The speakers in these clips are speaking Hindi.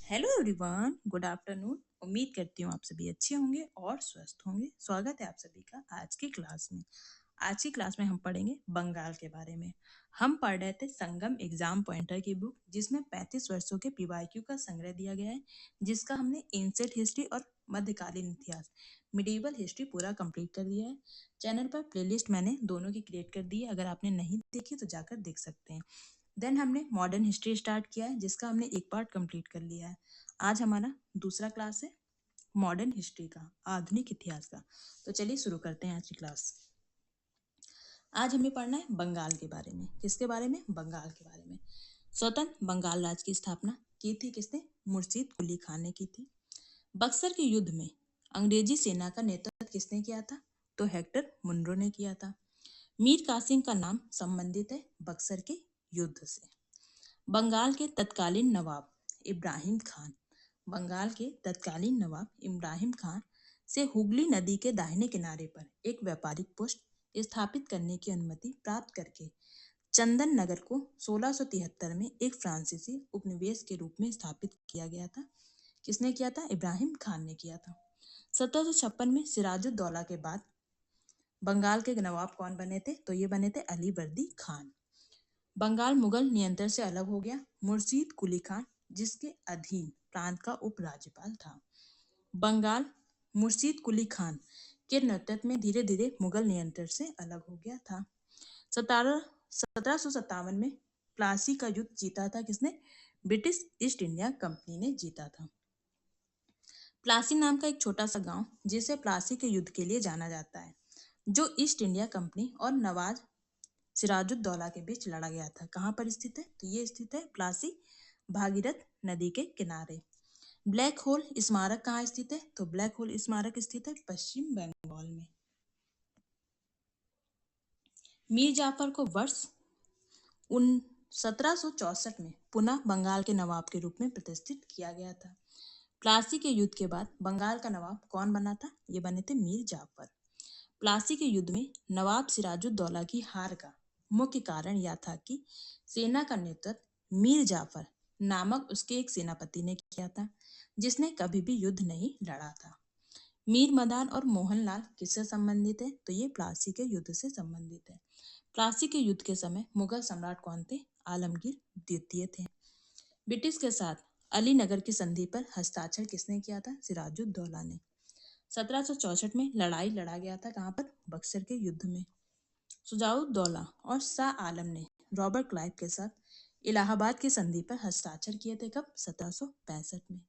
Hello everyone, good afternoon. उम्मीद करती हूँ आप सभी अच्छे होंगे और स्वस्थ होंगे। स्वागत है आप सभी का आज की क्लास में। आज की क्लास में हम पढ़ेंगे बंगाल के बारे में। हम पढ़ रहे थे संगम एग्जाम पॉइंटर की बुक, जिसमें 35 वर्षों के पीवाईक्यू का संग्रह दिया गया है, जिसका हमने एंशिएंट हिस्ट्री और मध्यकालीन इतिहास मिडिवल हिस्ट्री पूरा कंप्लीट कर दिया है। चैनल पर प्लेलिस्ट मैंने दोनों की क्रिएट कर दी है, अगर आपने नहीं देखी तो जाकर देख सकते हैं। देन हमने मॉडर्न हिस्ट्री स्टार्ट किया है, जिसका हमने एक पार्ट कंप्लीट कर लिया है। आज हमारा दूसरा क्लास है मॉडर्न हिस्ट्री का, आधुनिक इतिहास का। तो चलिए शुरू करते हैं आज की क्लास। आज हमें पढ़ना है बंगाल के बारे में। किसके बारे में? बंगाल के बारे में। स्वतंत्र बंगाल राज्य की स्थापना की थी किसने? मुर्शीद कुली खान ने की थी। बक्सर के युद्ध में अंग्रेजी सेना का नेतृत्व किसने किया था? तो हेक्टर मुनरो ने किया था। मीर कासिम का नाम संबंधित है बक्सर के युद्ध से। बंगाल के तत्कालीन नवाब इब्राहिम खान बंगाल के तत्कालीन नवाब इब्राहिम खान से हुगली नदी के दाहिने किनारे पर एक व्यापारिक पोस्ट स्थापित करने की अनुमति प्राप्त करके चंदन नगर को 1673 में एक फ्रांसीसी उपनिवेश के रूप में स्थापित किया गया था। किसने किया था? इब्राहिम खान ने किया था। 1756 में सिराजुद्दौला के बाद बंगाल के नवाब कौन बने थे? तो ये बने थे अली वर्दी खान। बंगाल मुगल नियंत्रण से अलग हो गया। मुर्शीद कुली खान जिसके अधीन प्रांत का उपराज्यपाल था। बंगाल मुर्शीद कुली खान के नेतृत्व में धीरे धीरे मुगल नियंत्रण से अलग हो गया था। 1757 में प्लासी का युद्ध जीता था किसने? ब्रिटिश ईस्ट इंडिया कंपनी ने जीता था। प्लासी नाम का एक छोटा सा गांव, जिसे प्लासी के युद्ध के लिए जाना जाता है, जो ईस्ट इंडिया कंपनी और नवाब सिराजुद्दौला के बीच लड़ा गया था। कहाँ पर स्थित है? तो ये स्थित है प्लासी, भागीरथ नदी के किनारे। ब्लैक होल स्मारक कहाँ स्थित है? तो ब्लैक होल स्मारक स्थित है पश्चिम बंगाल में। मीर जाफर को वर्ष 1764 में पुनः बंगाल के नवाब के रूप में प्रतिष्ठित किया गया था। प्लासी के युद्ध के बाद बंगाल का नवाब कौन बना था? ये बने थे मीर जाफर। प्लासी के युद्ध में नवाब सिराजुद्दौला की हार का मुख्य कारण यह था कि सेना का नेतृत्व मीर जाफर नामक उसके एक सेनापति ने किया था, जिसने कभी भी युद्ध नहीं लड़ा था। मीर मदान और मोहनलाल किससे संबंधित है? तो ये प्लासी के युद्ध से संबंधित है। प्लासी के युद्ध के समय मुगल सम्राट कौन थे? आलमगीर द्वितीय थे। ब्रिटिश के साथ अलीनगर की संधि पर हस्ताक्षर किसने किया था? सिराजुद्दौला ने। 1764 में लड़ाई लड़ा गया था। कहाँ पर? बक्सर के युद्ध में। सुजाउद्दौला और शाह आलम ने रॉबर्ट क्लाइव के साथ इलाहाबाद की संधि पर हस्ताक्षर किए थे। कब? 1765 में।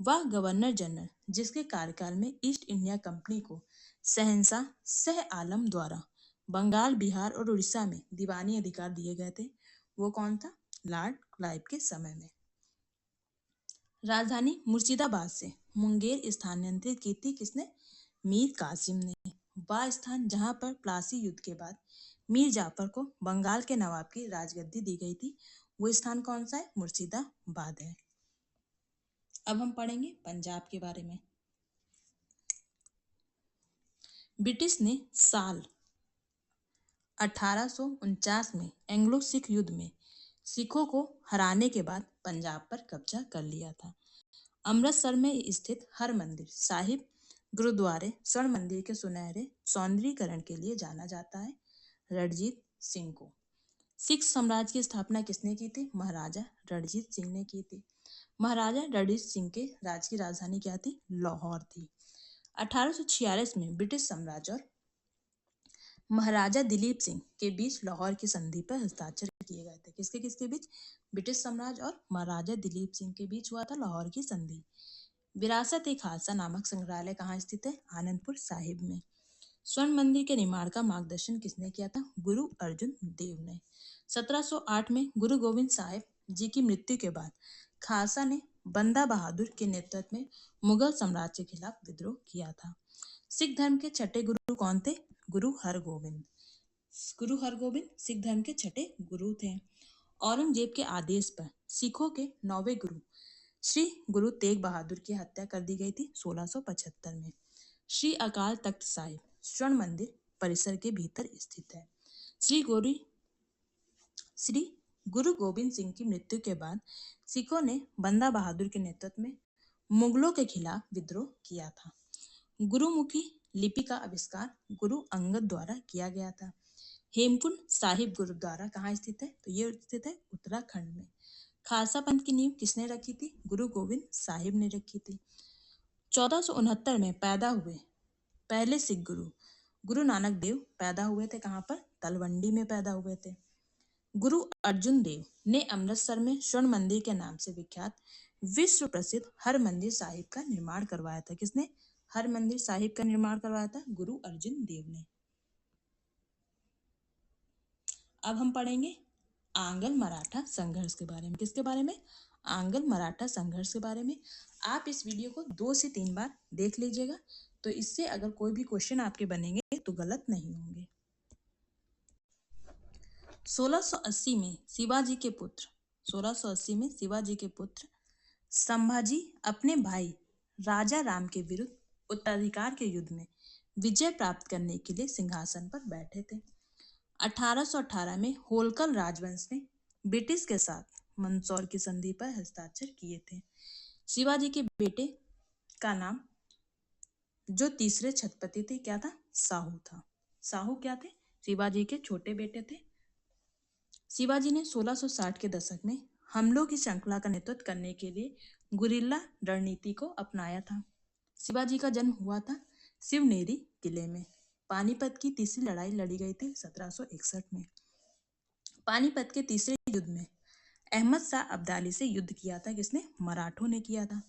वह गवर्नर जनरल जिसके कार्यकाल में ईस्ट इंडिया कंपनी को शहंशाह शाह आलम द्वारा बंगाल, बिहार और उड़ीसा में दीवानी अधिकार दिए गए थे, वो कौन था? लॉर्ड क्लाइव के समय में। राजधानी मुर्शिदाबाद से मुंगेर स्थानांतरित की थी किसने? मीर कासिम ने। वह स्थान जहां पर प्लासी युद्ध के बाद मीर जाफर को बंगाल के नवाब की राजगद्दी दी गई थी, वो स्थान कौन सा है? मुर्शिदाबाद है। अब हम पढ़ेंगे पंजाब के बारे में। ब्रिटिश ने साल 1849 में एंग्लो सिख युद्ध में सिखों को हराने के बाद पंजाब पर कब्जा कर लिया था। अमृतसर में स्थित हरमंदिर साहिब गुरुद्वारे स्वर्ण मंदिर के सुनहरे सौंदर्यीकरण के लिए जाना जाता है। रणजीत सिंह को। सिख साम्राज्य की स्थापना किसने की थी? महाराजा रणजीत सिंह ने की थी। महाराजा रणजीत सिंह के राज्य की राजधानी क्या थी? लाहौर थी। 1846 में ब्रिटिश साम्राज्य और महाराजा दिलीप सिंह के बीच लाहौर की संधि पर हस्ताक्षर किए गए थे। किसके किसके बीच? ब्रिटिश साम्राज्य और महाराजा दिलीप सिंह के बीच हुआ था लाहौर की संधि। विरासत एक हादसा नामक संग्रहालय कहाँ स्थित है? आनंदपुर साहिब में। स्वर्ण मंदिर के निर्माण का मार्गदर्शन किसने किया था? गुरु अर्जुन देव ने। 1708 में गुरु गोविंद साहिब जी की मृत्यु के बाद खालसा ने बंदा बहादुर के नेतृत्व में मुगल साम्राज्य के खिलाफ विद्रोह किया था। सिख धर्म के छठे गुरु कौन थे? गुरु हरगोविंद। गुरु हरगोविंद सिख धर्म के छठे गुरु थे। औरंगजेब के आदेश पर सिखों के 9वें गुरु श्री गुरु तेग बहादुर की हत्या कर दी गई थी 1675 में। श्री अकाल तख्त साहिब स्वर्ण मंदिर परिसर के भीतर स्थित है। श्री गुरु गोविंद सिंह की मृत्यु के बाद सिखों ने बंदा बहादुर के नेतृत्व में मुगलों के खिलाफ विद्रोह किया था। गुरुमुखी लिपि का आविष्कार गुरु अंगद द्वारा किया गया था। हेमकुंड साहिब गुरुद्वारा कहाँ स्थित है? तो ये स्थित है उत्तराखंड में। खालसा पंथ की नींव किसने रखी थी? गुरु गोविंद साहिब ने रखी थी। 1469 में पैदा हुए पहले सिख गुरु गुरु नानक देव पैदा हुए थे कहाँ पर? तलवंडी में पैदा हुए थे। गुरु अर्जुन देव ने अमृतसर में स्वर्ण मंदिर के नाम से विख्यात विश्व प्रसिद्ध हरमंदिर साहिब का निर्माण करवाया था। किसने हरमंदिर साहिब का निर्माण करवाया था? गुरु अर्जुन देव ने। अब हम पढ़ेंगे आंग्ल मराठा संघर्ष के बारे में। किसके बारे में? आंग्ल मराठा संघर्ष के बारे में। आप इस वीडियो को 2 से 3 बार देख लीजिएगा, तो इससे अगर कोई भी क्वेश्चन आपके बनेंगे तो गलत नहीं होंगे। 1680 में शिवाजी के पुत्र 1680 में शिवाजी के पुत्र संभाजी अपने भाई राजा राम के विरुद्ध उत्तराधिकार के युद्ध में विजय प्राप्त करने के लिए सिंहासन पर बैठे थे। 1818 में होलकर राजवंश ने ब्रिटिश के साथ मंदसौर की संधि पर हस्ताक्षर किए थे। शिवाजी के बेटे का नाम जो तीसरे छत्रपति थे क्या था? साहू था। साहू क्या थे? शिवाजी के छोटे बेटे थे। शिवाजी ने 1660 के दशक में हमलों की श्रृंखला का नेतृत्व करने के लिए गुरिल्ला रणनीति को अपनाया था। शिवाजी का जन्म हुआ था शिवनेरी किले में। पानीपत की तीसरी लड़ाई लड़ी गई थी 1761 में। पानीपत के तीसरे युद्ध में अहमद शाह अब्दाली से युद्ध किया था। किसने? मराठों ने किया था।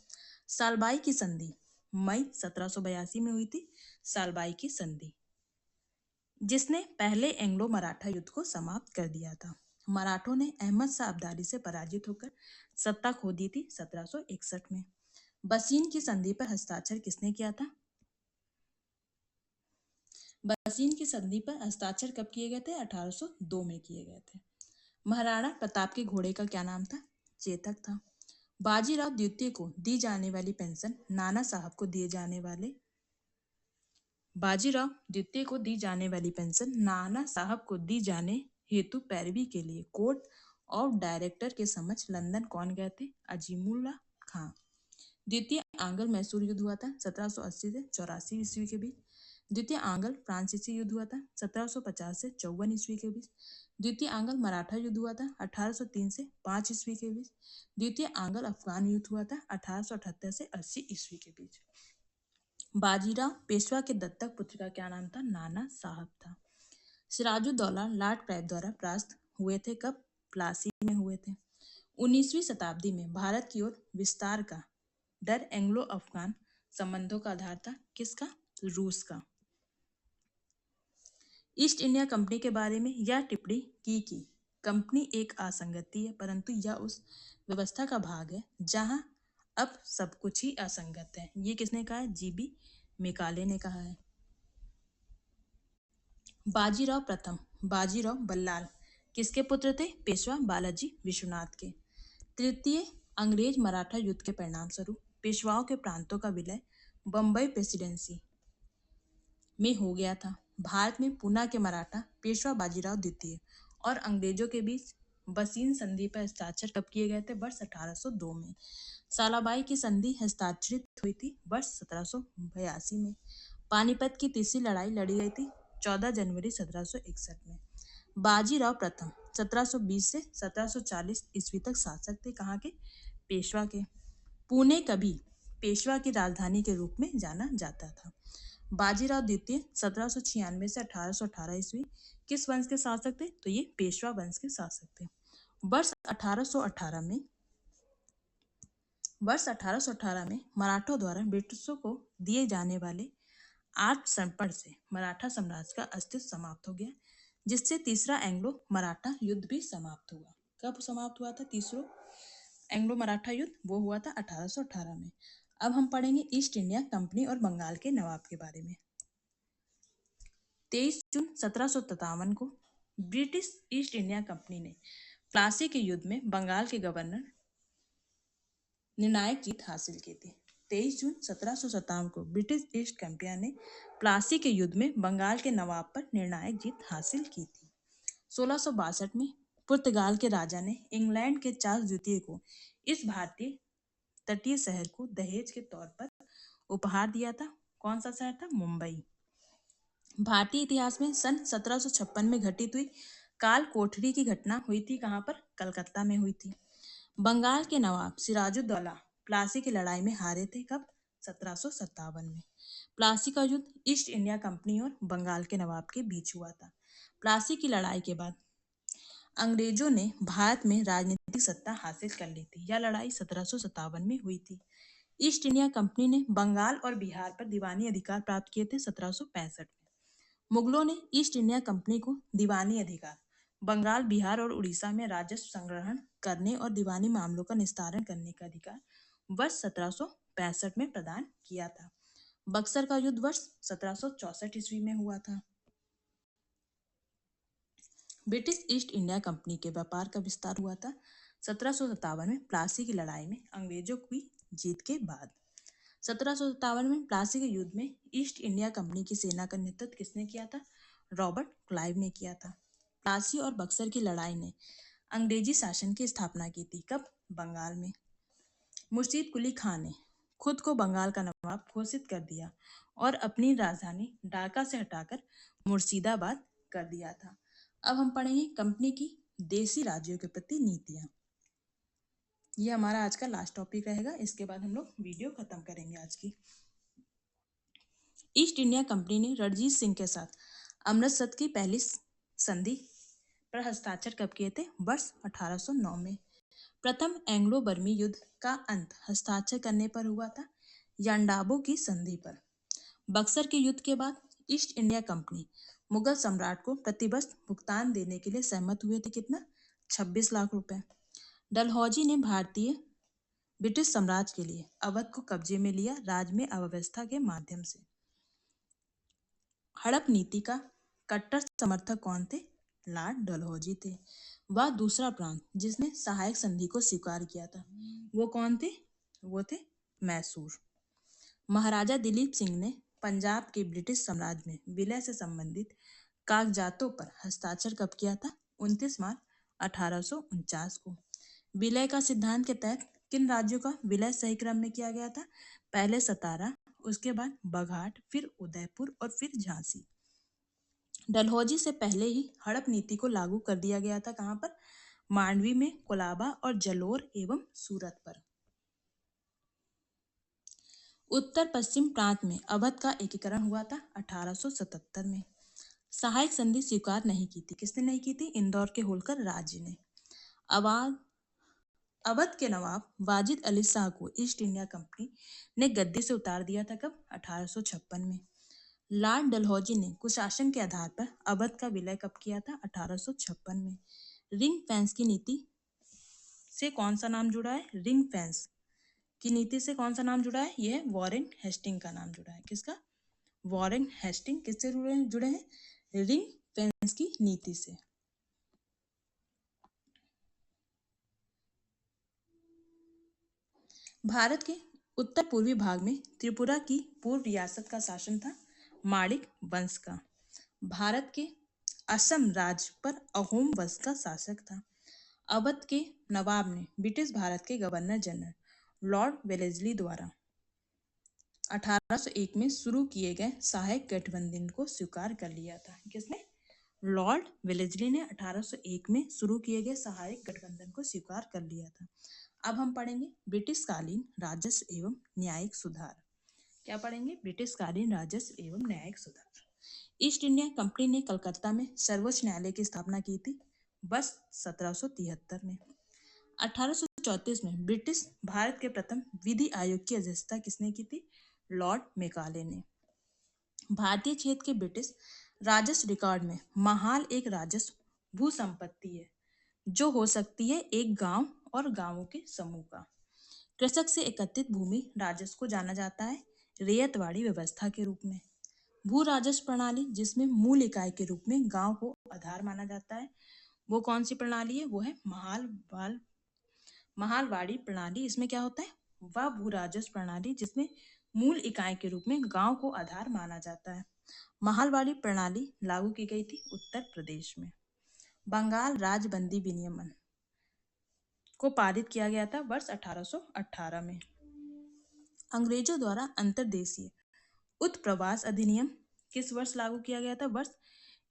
सालबाई की संधि मई 1782 में हुई थी। सालबाई की संधि जिसने पहले एंग्लो मराठा युद्ध को समाप्त कर दिया था। मराठों ने अहमद शाह अब्दाली से पराजित होकर सत्ता खो दी थी 1761 में। बसीन की संधि पर हस्ताक्षर किसने किया था? बसीन की संधि पर हस्ताक्षर कब किए गए थे? 1802 में किए गए थे। महाराणा प्रताप के घोड़े का क्या नाम था? चेतक था। बाजीराव द्वितीय को दी जाने वाली पेंशन नाना साहब को दिए जाने वाले बाजीराव द्वितीय को दी जाने वाली पेंशन नाना साहब को दी जाने हेतु पैरवी के लिए कोर्ट ऑफ डायरेक्टर के समक्ष लंदन कौन गए थे? अजीमुल्ला खां। द्वितीय आंग्ल मैसूर युद्ध हुआ था 1780 से 84 ईस्वी के बीच। द्वितीय आंग्ल फ्रांसीसी युद्ध हुआ था 1750 से 54 ईस्वी के बीच। द्वितीय आंग्ल मराठा युद्ध हुआ था 1803 से 5 ईस्वी के बीच। द्वितीय आंग्ल अफगान युद्ध हुआ था 1878 से 80 ईस्वी के बीच। बाजीराव पेशवा के दत्तक पुत्र का क्या नाम था? नाना साहब था। सिराजुद्दौला लॉर्ड क्लाइव द्वारा परास्त हुए थे कब? प्लासी में हुए थे। 19वीं शताब्दी में भारत की ओर विस्तार का डर एंग्लो अफगान संबंधों का आधार था। किसका? रूस का। ईस्ट इंडिया कंपनी के बारे में यह टिप्पणी की कि कंपनी एक असंगति है, परंतु यह उस व्यवस्था का भाग है जहां अब सब कुछ ही असंगत है। ये किसने कहा है? जीबी मेकाले ने कहा है। बाजीराव प्रथम बाजीराव बल्लाल किसके पुत्र थे? पेशवा बालाजी विश्वनाथ के। तृतीय अंग्रेज मराठा युद्ध के परिणाम स्वरूप पेशवाओं के प्रांतों का विलय बम्बई प्रेसिडेंसी में हो गया था। भारत में पूना के मराठा पेशवा बाजीराव द्वितीय और अंग्रेजों के बीच बसीन संधि पर हस्ताक्षर कब किए गए थे? वर्ष 1802 में। सालाबाई की संधि हस्ताक्षरित हुई थी वर्ष 1782 में। पानीपत की तीसरी लड़ाई लड़ी गई थी 14 जनवरी 1761 में। बाजीराव प्रथम 1720 से 1740 ईस्वी तक शासक थे। कहाँ के? पेशवा के। पुणे कभी पेशवा की राजधानी के रूप में जाना जाता था। बाजीराव द्वितीय 1796 से 1818 ईस्वी किस वंश के शासक थे? तो ये पेशवा वंश के शासक थे। वर्ष 1818 में मराठों द्वारा ब्रिटिशों को दिए जाने वाले आत्मसमर्पण से मराठा साम्राज्य का अस्तित्व समाप्त हो गया, जिससे तीसरा एंग्लो मराठा युद्ध भी समाप्त हुआ। कब समाप्त हुआ था तीसरा एंग्लो मराठा युद्ध? वो हुआ था 1818 में। अब हम पढ़ेंगे ईस्ट इंडिया कंपनी और बंगाल के नवाब के बारे में। 23 जून 1757 को ब्रिटिश ईस्ट इंडिया कंपनी ने प्लासी के युद्ध में बंगाल के गवर्नर निर्णायक जीत हासिल की थी। 23 जून 1757 को ब्रिटिश ईस्ट कंपनी ने प्लासी के युद्ध में बंगाल के नवाब पर निर्णायक जीत हासिल की थी। 1662 में पुर्तगाल के राजा ने इंग्लैंड के चार्ल्स द्वितीय को इस भारतीय तटीय शहर को दहेज के तौर पर उपहार दिया था। कौन सा शहर था? मुंबई। भारतीय इतिहास में सन 1756 में घटित हुई काल कोठरी की घटना हुई थी कहाँ पर? कलकत्ता में हुई थी। बंगाल के नवाब सिराजुद्दौला प्लासी की लड़ाई में हारे थे। कब? 1757 में। प्लासी का युद्ध ईस्ट इंडिया कंपनी और बंगाल के नवाब के बीच हुआ था। प्लासी की लड़ाई के बाद अंग्रेजों ने भारत में राजनीतिक सत्ता हासिल कर ली थी। यह लड़ाई 1757 में हुई थी। ईस्ट इंडिया कंपनी ने बंगाल और बिहार पर दीवानी अधिकार प्राप्त किए थे 1765 में। मुगलों ने ईस्ट इंडिया कंपनी को दीवानी अधिकार बंगाल, बिहार और उड़ीसा में राजस्व संग्रहण करने और दीवानी मामलों का निस्तारण करने का अधिकार वर्ष 1765 में प्रदान किया था। बक्सर का युद्ध वर्ष 1764 ईस्वी में हुआ था। ब्रिटिश ईस्ट इंडिया कंपनी के व्यापार का विस्तार हुआ था 1757 में प्लासी की लड़ाई में अंग्रेजों की जीत के बाद। 1757 में प्लासी के युद्ध में ईस्ट इंडिया कंपनी की सेना का नेतृत्व किसने किया था? रॉबर्ट क्लाइव ने किया था। प्लासी और बक्सर की लड़ाई ने अंग्रेजी शासन की स्थापना की थी। कब? बंगाल में। मुर्शीद कुली खान ने खुद को बंगाल का नवाब घोषित कर दिया और अपनी राजधानी ढाका से हटाकर मुर्शिदाबाद कर दिया था। अब हम पढ़ेंगे कंपनी की देशी राज्यों के प्रति नीतियां। ये हमारा आज का लास्ट टॉपिक रहेगा। इसके बाद हम लोग वीडियो खत्म करेंगे आज की। ईस्ट इंडिया कंपनी ने रणजीत सिंह के साथ अमृतसर की पहली संधि पर हस्ताक्षर कब किए थे? वर्ष 1809 में। प्रथम एंग्लो बर्मी युद्ध का अंत हस्ताक्षर करने पर हुआ था? यांडाबो की संधि पर। बक्सर के युद्ध के बाद ईस्ट इंडिया कंपनी मुगल सम्राट को प्रतिवर्ष भुगतान देने के लिए सहमत हुए थे। कितना? 26 लाख रुपए। डलहौजी ने भारतीय ब्रिटिश साम्राज्य के लिए अवध को कब्जे में लिया राज में अव्यवस्था के माध्यम से। हड़प नीति का कट्टर समर्थक कौन थे? लॉर्ड डलहौजी थे। वह दूसरा प्रांत जिसने सहायक संधि को स्वीकार किया था वो कौन थे? वो थे मैसूर। महाराजा दिलीप सिंह ने पंजाब के ब्रिटिश साम्राज्य में विलय से संबंधित कागजातों पर हस्ताक्षर कब किया था? 29 मार्च 1849 को। विलय का सिद्धांत के तहत किन राज्यों का विलय सही क्रम में किया गया था? पहले सतारा, उसके बाद बघाट, फिर उदयपुर और फिर झांसी। डलहौजी से पहले ही हड़प नीति को लागू कर दिया गया था। कहाँ पर? मांडवी में, कोलाबा और जलोर एवं सूरत पर। उत्तर पश्चिम प्रांत में अवध का एकीकरण हुआ था 1877 में। सहायक संधि स्वीकार नहीं की थी। किसने नहीं की थी? इंदौर के होलकर राज्य ने। अवध के नवाब वाजिद अली शाह को ईस्ट इंडिया कंपनी ने गद्दी से उतार दिया था। कब? 1856 में। लॉर्ड डलहौजी ने कुशासन के आधार पर अवध का विलय कब किया था? 1856 में। रिंग फेंस की नीति से कौन सा नाम जुड़ा है? रिंग फेंस की नीति से कौन सा नाम जुड़ा है? यह है वॉरेन हेस्टिंग का नाम जुड़ा है। किसका? Warren Hasting. किससे जुड़े हैं? रिंग फेंस की नीति से। भारत के उत्तर पूर्वी भाग में त्रिपुरा की पूर्व रियासत का शासन था माणिक वंश का। भारत के असम राज्य पर अहोम वंश का शासक था। अवध के नवाब ने ब्रिटिश भारत के गवर्नर जनरल लॉर्ड वेलेस्ली द्वारा 1801 में शुरू किए गए सहायक गठबंधन को स्वीकार कर लिया था। किसने? लॉर्ड वेलेस्ली ने 1801 में शुरू किए गए सहायक गठबंधन को स्वीकार कर लिया था। अब हम पढ़ेंगे ब्रिटिश कालीन राजस्व एवं न्यायिक सुधार। क्या पढ़ेंगे? ब्रिटिश कालीन राजस्व एवं न्यायिक सुधार। ईस्ट इंडिया कंपनी ने कलकत्ता में सर्वोच्च न्यायालय की स्थापना की थी वर्ष 1773 में। 1834 में ब्रिटिश भारत के प्रथम विधि आयोग की अध्यक्षता किसने की थी? लॉर्ड मेकाले ने। भारतीय क्षेत्र के ब्रिटिश राजस्व रिकॉर्ड में महाल एक राजस्व भू संपत्ति है जो हो सकती है एक गांव और गांवों के समूह का। कृषक से एकत्रित भूमि राजस्व को जाना जाता है रेयतवाड़ी व्यवस्था के रूप में। भू राजस्व प्रणाली जिसमें मूल इकाई के रूप में गांव को आधार माना जाता है वो कौन सी प्रणाली है? वो है महालवाड़ी प्रणाली। इसमें क्या होता है? वह भू राजस्व प्रणाली जिसमें मूल इकाई के रूप में गांव को आधार माना जाता है। महालवाड़ी प्रणाली लागू की गई थी उत्तर प्रदेश में। बंगाल राज्य बंदी विनियमन को पारित किया गया था वर्ष 1818 में। अंग्रेजों द्वारा अंतर्देशीय उत्प्रवास अधिनियम किस वर्ष लागू किया गया था? वर्ष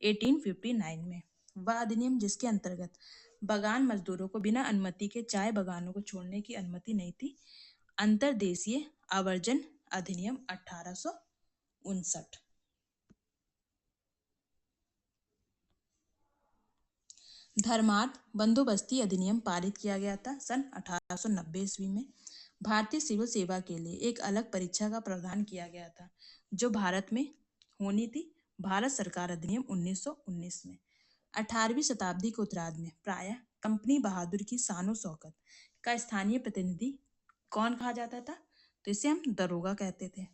1859 में। वह अधिनियम जिसके अंतर्गत बागान मजदूरों को बिना अनुमति के चाय बागानों को छोड़ने की अनुमति नहीं थी। अंतर्देशीय आवर्जन अधिनियम 1859। धर्मार्थ बंदोबस्ती अधिनियम पारित किया गया था सन 1890 ईस्वी में। भारतीय सिविल सेवा के लिए एक अलग परीक्षा का प्रावधान किया गया था जो भारत में होनी थी। भारत सरकार अधिनियम 1919 में। 18वीं शताब्दी के उत्तरार्ध में प्रायः कंपनी बहादुर की शानो शौकत का स्थानीय प्रतिनिधि कौन कहा जाता था? तो इसे हम दरोगा कहते थे।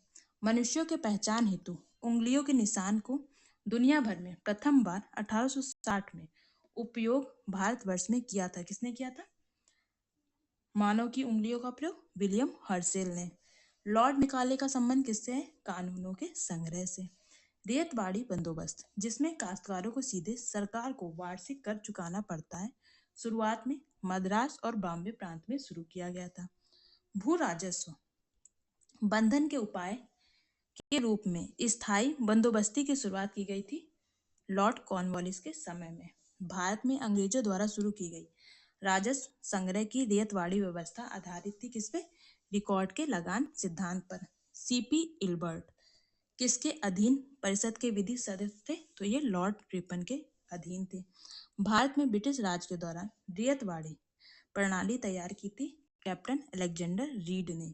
मनुष्यों के पहचान हेतु उंगलियों के निशान को दुनिया भर में प्रथम बार 1860 में उपयोग भारतवर्ष में किया था। किसने किया था? मानव की उंगलियों का प्रयोग विलियम हर्शेल ने। लॉर्ड मैकाले का संबंध किससे है? कानूनों के संग्रह से। रेतवाड़ी बंदोबस्त जिसमें काश्तकारों को सीधे सरकार को वार्षिक कर चुकाना पड़ता है, शुरुआत में मद्रास और बॉम्बे प्रांत में शुरू किया गया था। भू राजस्व बंधन के उपाय के रूप में स्थायी बंदोबस्ती की शुरुआत की गई थी लॉर्ड कॉर्नवालिस के समय में। भारत में अंग्रेजों द्वारा शुरू की गई राजस्व संग्रह की रेतवाड़ी व्यवस्था आधारित थी किस पे? रिकॉर्ड के लगान सिद्धांत पर। सीपी इल्बर्ट किसके अधीन परिषद के विधि सदस्य थे? तो ये लॉर्ड रिपन के अधीन थे। भारत में ब्रिटिश राज के दौरान रेतवाड़ी प्रणाली तैयार की थी कैप्टन अलेक्जेंडर रीड ने।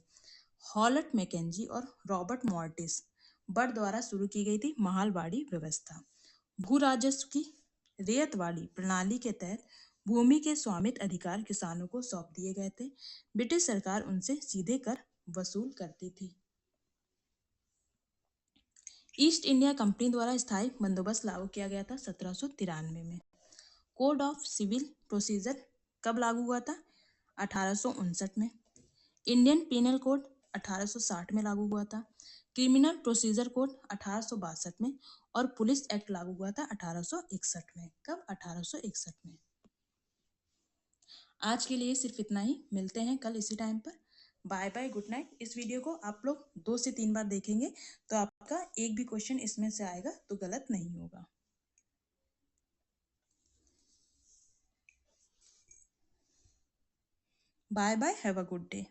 हॉलट मैकेंजी और रॉबर्ट मॉर्टिस बर्ड द्वारा शुरू की गई थी महालवाड़ी व्यवस्था। भू राजस्व की रेतवाड़ी प्रणाली के तहत भूमि के स्वामित्व अधिकार किसानों को सौंप दिए गए थे। ब्रिटिश सरकार उनसे सीधे कर वसूल करती थी। ईस्ट इंडिया कंपनी द्वारा स्थायी बंदोबस्त लागू किया गया था 1793 में। कोड ऑफ सिविल प्रोसीजर कब लागू हुआ था? 1859 में। इंडियन पीनल कोड 1860 में लागू हुआ था। क्रिमिनल प्रोसीजर कोड 1862 में और पुलिस एक्ट लागू हुआ था 1861 में। कब? 1861 में। आज के लिए सिर्फ इतना ही। मिलते हैं कल इसी टाइम पर। Bye bye, good night. इस वीडियो को आप लोग 2 से 3 बार देखेंगे तो आपका एक भी क्वेश्चन इसमें से आएगा तो गलत नहीं होगा। Bye bye, have a good day.